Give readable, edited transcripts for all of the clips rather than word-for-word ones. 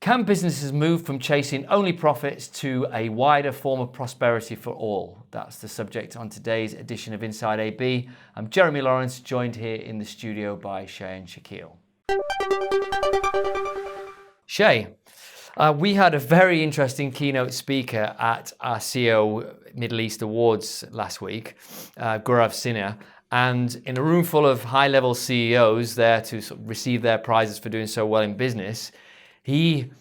Can businesses move from chasing only profits to a wider form of prosperity for all? That's the subject on today's edition of Inside AB. I'm Jeremy Lawrence, joined here in the studio by Shay and Shaquille. Shay, we had a very interesting keynote speaker at our CEO Middle East Awards last week, Guarav Sinha, and in a room full of high-level CEOs there to sort of receive their prizes for doing so well in business, he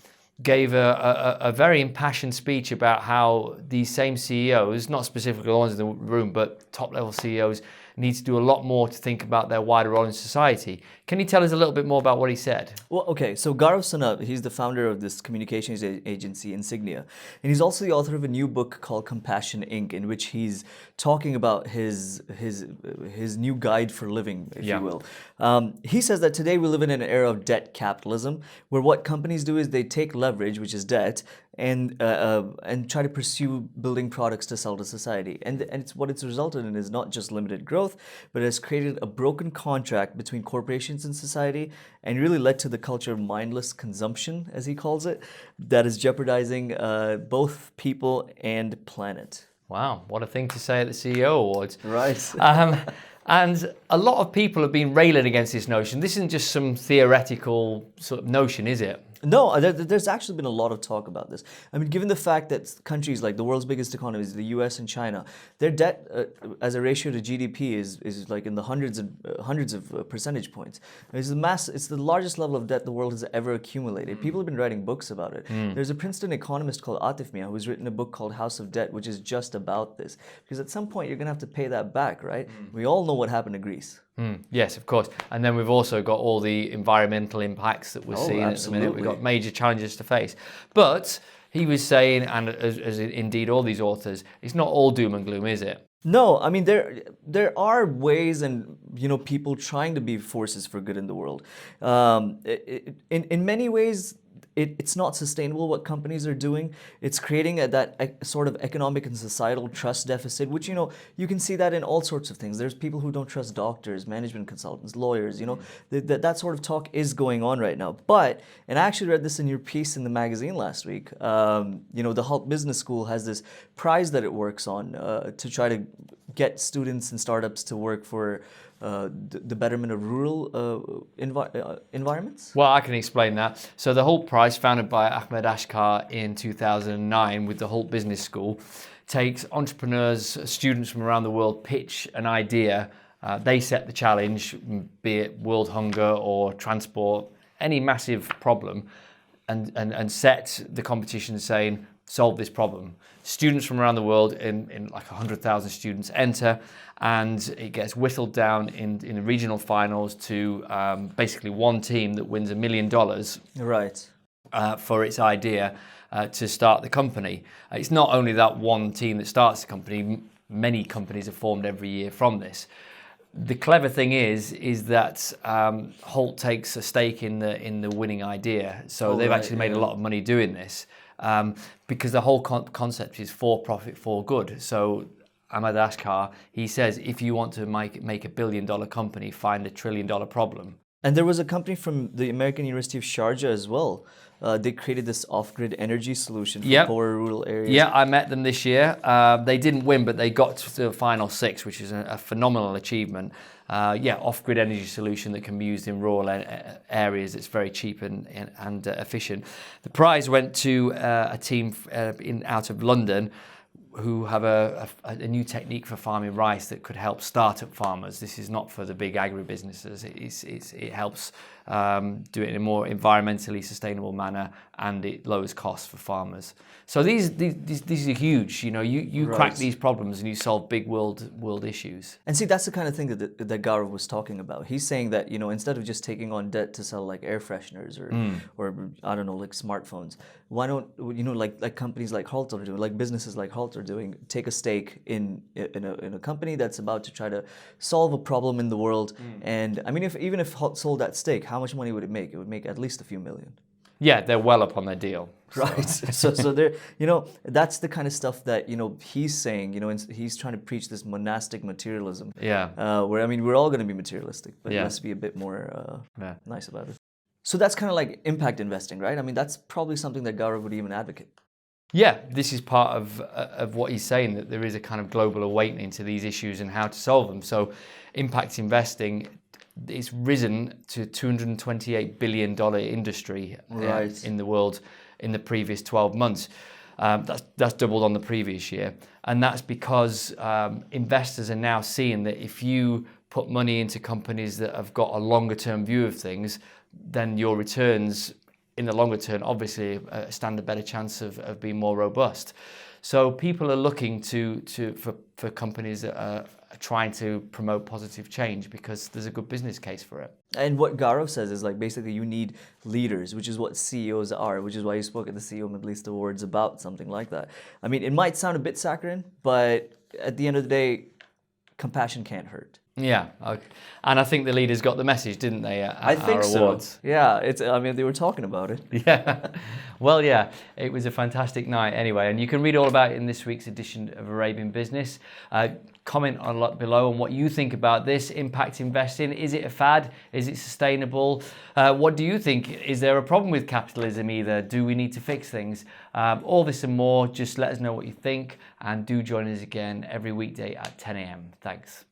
gave a very impassioned speech about how these same CEOs, not specifically the ones in the room, but top-level CEOs, need to do a lot more to think about their wider role in society. Can you tell us a little bit more about what he said? Well, okay, so Guarav Sinha, he's the founder of this communications agency, Insignia, and he's also the author of a new book called Compassion Inc., in which he's talking about his new guide for living, if you will. He says that today we live in an era of debt capitalism, where what companies do is they take leverage, which is debt, and try to pursue building products to sell to society. And what it's resulted in is not just limited growth, but it has created a broken contract between corporations and society, and really led to the culture of mindless consumption, as he calls it, that is jeopardizing both people and planet. Wow, what a thing to say at the CEO Awards. Right. And a lot of people have been railing against this notion. This isn't just some theoretical sort of notion, is it? No, there's actually been a lot of talk about this. I mean, given the fact that countries like the world's biggest economies, the US and China, their debt as a ratio to GDP is like in the hundreds of percentage points. It's the largest level of debt the world has ever accumulated. People have been writing books about it. There's a Princeton economist called Atif Mia who's written a book called House of Debt, which is just about this. Because at some point you're going to have to pay that back, right? We all know what happened to Greece. Yes, of course. And then we've also got all the environmental impacts that we're seeing at the minute. We've got major challenges to face. But he was saying, and as indeed all these authors, it's not all doom and gloom, is it? No, I mean there are ways, and people trying to be forces for good in the world. In many ways, it's not sustainable what companies are doing. It's creating that sort of economic and societal trust deficit, which you can see that in all sorts of things. There's people who don't trust doctors, management consultants, lawyers. That sort of talk is going on right now. But, and I actually read this in your piece in the magazine last week. The Hult Business School has this prize that it works on to try to get students and startups to work for the betterment of rural environments? Well, I can explain that. So the Hult Prize, founded by Ahmad Ashkar in 2009 with the Hult Business School, takes entrepreneurs, students from around the world, pitch an idea. They set the challenge, be it world hunger or transport, any massive problem, and set the competition saying, solve this problem. Students from around the world, in like 100,000 students, enter, and it gets whittled down in the regional finals to basically one team that wins $1 million right. For its idea to start the company. It's not only that one team that starts the company, many companies are formed every year from this. The clever thing is that Hult takes a stake in the winning idea, so they've actually made a lot of money doing this. Because the whole concept is for profit, for good. So Ahmad Ashkar, he says, if you want to make $1 billion company, find $1 trillion problem. And there was a company from the American University of Sharjah as well. They created this off-grid energy solution for poorer rural areas. Yeah, I met them this year. They didn't win, but they got to the final 6, which is a phenomenal achievement. Off-grid energy solution that can be used in rural areas. It's very cheap and efficient. The prize went to a team out of London who have a new technique for farming rice that could help startup farmers. This is not for the big agribusinesses. It helps do it in a more environmentally sustainable manner, and it lowers costs for farmers. So these are huge. You crack these problems and you solve big world issues. And see, that's the kind of thing that Guarav was talking about. He's saying that instead of just taking on debt to sell like air fresheners or I don't know, like smartphones, why don't like companies like Hult are doing, like businesses like Hult are doing, take a stake in a company that's about to try to solve a problem in the world. And I mean, even if Hult sold that stake, how much money would it make? It would make at least a few million. Yeah, they're well up on their deal. Right. So they're, that's the kind of stuff that, he's saying, and he's trying to preach this monastic materialism. Yeah. Where, I mean, we're all going to be materialistic, but let's be a bit more nice about it. So that's kind of like impact investing, right? I mean, that's probably something that Gaurav would even advocate. Yeah, this is part of what he's saying, that there is a kind of global awakening to these issues and how to solve them. So impact investing, it's risen to $228 billion industry in the world in the previous 12 months. That's doubled on the previous year. And that's because investors are now seeing that if you put money into companies that have got a longer term view of things, then your returns in the longer term obviously stand a better chance of being more robust. So people are looking for companies that are trying to promote positive change because there's a good business case for it. And what Gaurav says is like basically you need leaders, which is what CEOs are, which is why you spoke at the CEO Middle East Awards about something like that. I mean, it might sound a bit saccharine, but at the end of the day, compassion can't hurt. Yeah, and I think the leaders got the message, didn't they? At I think our awards. so. Yeah, I mean, they were talking about it. Yeah. Well, yeah, it was a fantastic night anyway, and you can read all about it in this week's edition of Arabian Business. Comment a lot below on what you think about this impact investing. Is it a fad? Is it sustainable? What do you think? Is there a problem with capitalism either? Do we need to fix things? All this and more, just let us know what you think, and do join us again every weekday at 10 a.m. Thanks.